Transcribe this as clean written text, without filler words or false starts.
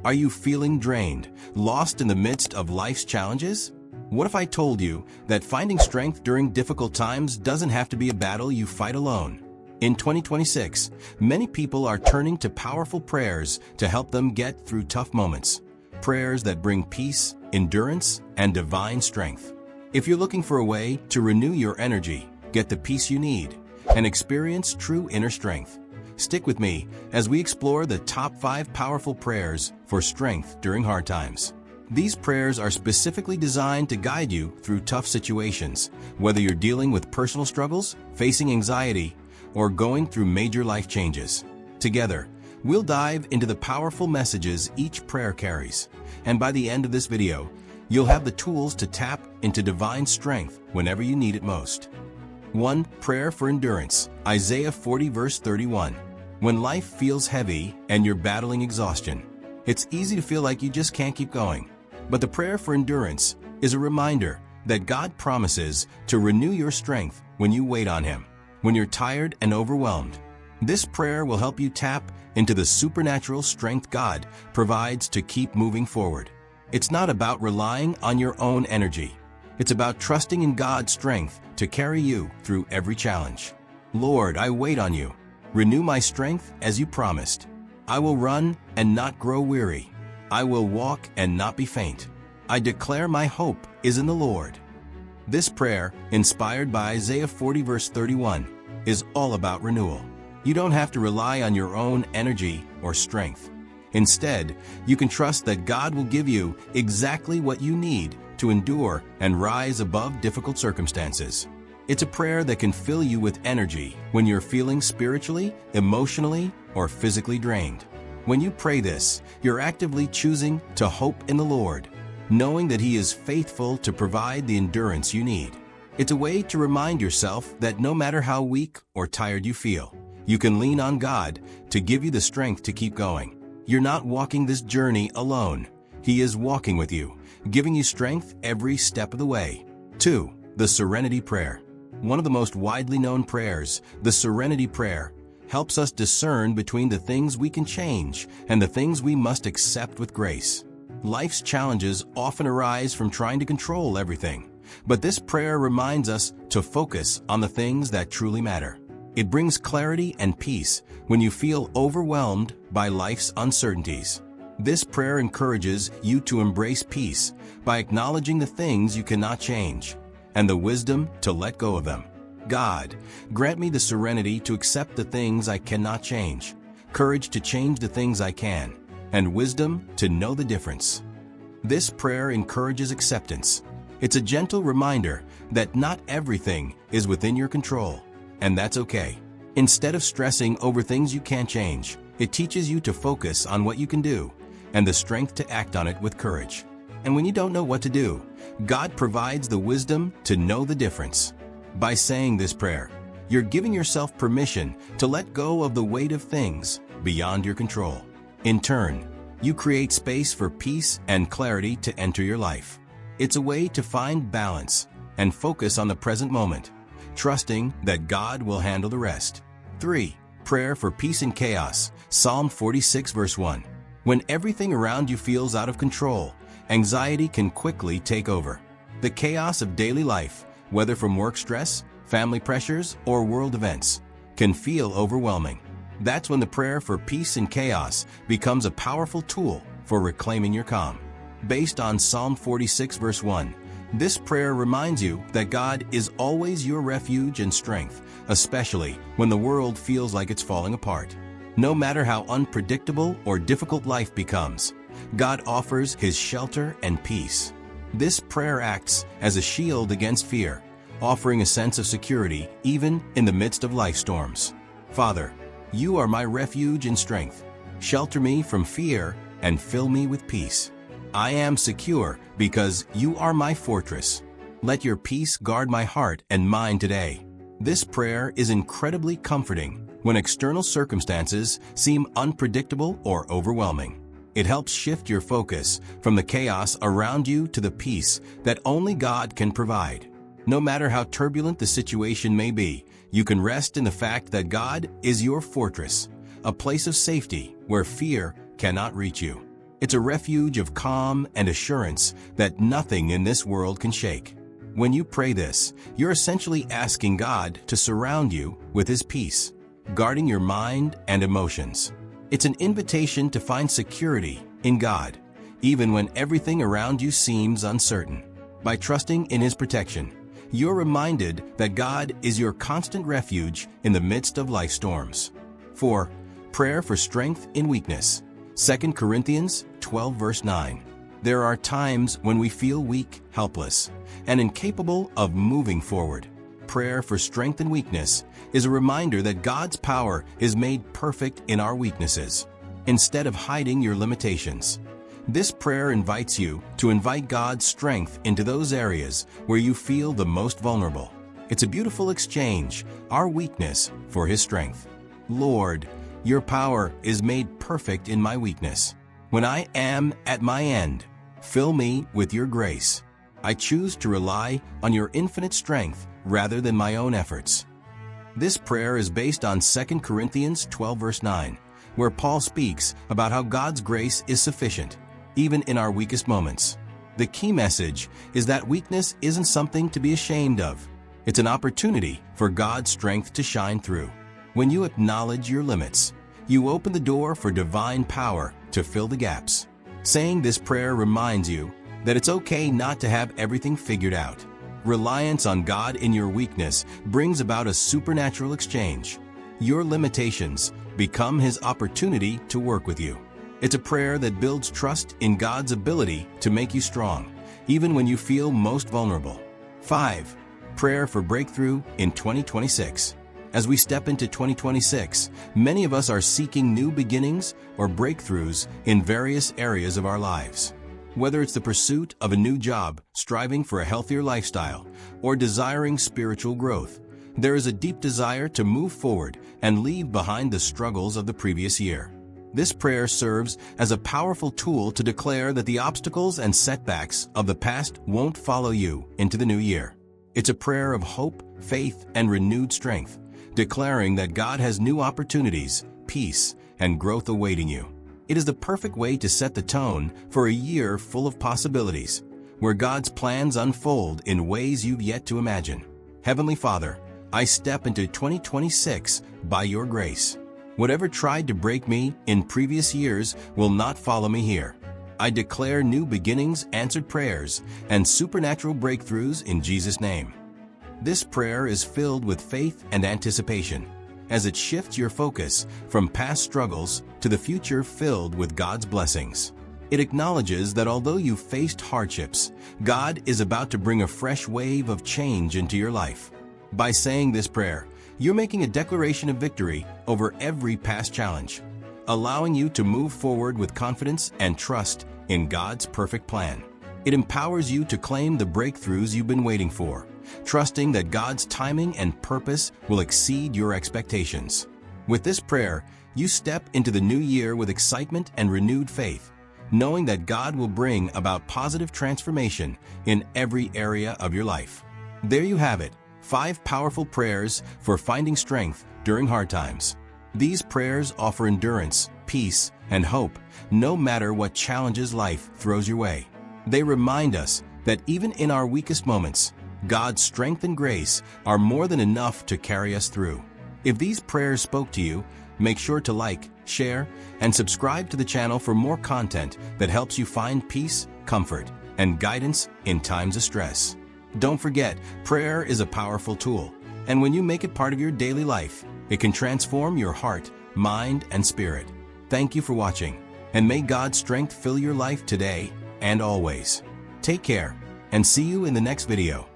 Are you feeling drained, lost in the midst of life's challenges? What if I told you that finding strength during difficult times doesn't have to be a battle you fight alone? In 2026, many people are turning to powerful prayers to help them get through tough moments. Prayers that bring peace, endurance, and divine strength. If you're looking for a way to renew your energy, get the peace you need, and experience true inner strength, stick with me as we explore the top 5 powerful prayers for strength during hard times. These prayers are specifically designed to guide you through tough situations, whether you're dealing with personal struggles, facing anxiety, or going through major life changes. Together, we'll dive into the powerful messages each prayer carries, and by the end of this video, you'll have the tools to tap into divine strength whenever you need it most. 1. Prayer for endurance. Isaiah 40 verse 31. When life feels heavy and you're battling exhaustion, it's easy to feel like you just can't keep going. But the prayer for endurance is a reminder that God promises to renew your strength when you wait on Him, when you're tired and overwhelmed. This prayer will help you tap into the supernatural strength God provides to keep moving forward. It's not about relying on your own energy. It's about trusting in God's strength to carry you through every challenge. Lord, I wait on you. Renew my strength as you promised. I will run and not grow weary. I will walk and not be faint. I declare my hope is in the Lord. This prayer, inspired by Isaiah 40 verse 31, is all about renewal. You don't have to rely on your own energy or strength. Instead, you can trust that God will give you exactly what you need to endure and rise above difficult circumstances. It's a prayer that can fill you with energy when you're feeling spiritually, emotionally, or physically drained. When you pray this, you're actively choosing to hope in the Lord, knowing that He is faithful to provide the endurance you need. It's a way to remind yourself that no matter how weak or tired you feel, you can lean on God to give you the strength to keep going. You're not walking this journey alone. He is walking with you, giving you strength every step of the way. 2. The Serenity Prayer. One of the most widely known prayers, the Serenity Prayer, helps us discern between the things we can change and the things we must accept with grace. Life's challenges often arise from trying to control everything, but this prayer reminds us to focus on the things that truly matter. It brings clarity and peace when you feel overwhelmed by life's uncertainties. This prayer encourages you to embrace peace by acknowledging the things you cannot change and the wisdom to let go of them. God, grant me the serenity to accept the things I cannot change, courage to change the things I can, and wisdom to know the difference. This prayer encourages acceptance. It's a gentle reminder that not everything is within your control, and that's okay. Instead of stressing over things you can't change, it teaches you to focus on what you can do and the strength to act on it with courage. And when you don't know what to do, God provides the wisdom to know the difference. By saying this prayer, you're giving yourself permission to let go of the weight of things beyond your control. In turn, you create space for peace and clarity to enter your life. It's a way to find balance and focus on the present moment, trusting that God will handle the rest. 3. Prayer for peace in chaos. Psalm 46 verse 1. When everything around you feels out of control, anxiety can quickly take over. The chaos of daily life, whether from work stress, family pressures, or world events, can feel overwhelming. That's when the prayer for peace in chaos becomes a powerful tool for reclaiming your calm. Based on Psalm 46 verse 1, this prayer reminds you that God is always your refuge and strength, especially when the world feels like it's falling apart. No matter how unpredictable or difficult life becomes, God offers His shelter and peace. This prayer acts as a shield against fear, offering a sense of security even in the midst of life storms. Father, You are my refuge and strength. Shelter me from fear and fill me with peace. I am secure because You are my fortress. Let Your peace guard my heart and mind today. This prayer is incredibly comforting when external circumstances seem unpredictable or overwhelming. It helps shift your focus from the chaos around you to the peace that only God can provide. No matter how turbulent the situation may be, you can rest in the fact that God is your fortress, a place of safety where fear cannot reach you. It's a refuge of calm and assurance that nothing in this world can shake. When you pray this, you're essentially asking God to surround you with His peace, guarding your mind and emotions. It's an invitation to find security in God, even when everything around you seems uncertain. By trusting in His protection, you're reminded that God is your constant refuge in the midst of life storms. 4. Prayer for strength in weakness. 2 Corinthians 12 verse 9. There are times when we feel weak, helpless, and incapable of moving forward. Prayer for strength in weakness is a reminder that God's power is made perfect in our weaknesses. Instead of hiding your limitations, this prayer invites you to invite God's strength into those areas where you feel the most vulnerable. It's a beautiful exchange, our weakness for His strength. Lord, your power is made perfect in my weakness. When I am at my end, fill me with your grace. I choose to rely on your infinite strength rather than my own efforts. This prayer is based on 2 Corinthians 12 verse 9, where Paul speaks about how God's grace is sufficient, even in our weakest moments. The key message is that weakness isn't something to be ashamed of. It's an opportunity for God's strength to shine through. When you acknowledge your limits, you open the door for divine power to fill the gaps. Saying this prayer reminds you that it's okay not to have everything figured out. Reliance on God in your weakness brings about a supernatural exchange. Your limitations become His opportunity to work with you. It's a prayer that builds trust in God's ability to make you strong, even when you feel most vulnerable. 5. Prayer for breakthrough in 2026. As we step into 2026, many of us are seeking new beginnings or breakthroughs in various areas of our lives. Whether it's the pursuit of a new job, striving for a healthier lifestyle, or desiring spiritual growth, there is a deep desire to move forward and leave behind the struggles of the previous year. This prayer serves as a powerful tool to declare that the obstacles and setbacks of the past won't follow you into the new year. It's a prayer of hope, faith, and renewed strength, declaring that God has new opportunities, peace, and growth awaiting you. It is the perfect way to set the tone for a year full of possibilities, where God's plans unfold in ways you've yet to imagine. Heavenly Father, I step into 2026 by your grace. Whatever tried to break me in previous years will not follow me here. I declare new beginnings, answered prayers, and supernatural breakthroughs in Jesus' name. This prayer is filled with faith and anticipation, as it shifts your focus from past struggles to the future filled with God's blessings. It acknowledges that although you faced hardships, God is about to bring a fresh wave of change into your life. By saying this prayer, you're making a declaration of victory over every past challenge, allowing you to move forward with confidence and trust in God's perfect plan. It empowers you to claim the breakthroughs you've been waiting for, trusting that God's timing and purpose will exceed your expectations. With this prayer, you step into the new year with excitement and renewed faith, knowing that God will bring about positive transformation in every area of your life. There you have it. 5 powerful prayers for finding strength during hard times. These prayers offer endurance, peace, and hope, no matter what challenges life throws your way. They remind us that even in our weakest moments, God's strength and grace are more than enough to carry us through. If these prayers spoke to you, make sure to like, share, and subscribe to the channel for more content that helps you find peace, comfort, and guidance in times of stress. Don't forget, prayer is a powerful tool, and when you make it part of your daily life, it can transform your heart, mind, and spirit. Thank you for watching, and may God's strength fill your life today and always. Take care, and see you in the next video.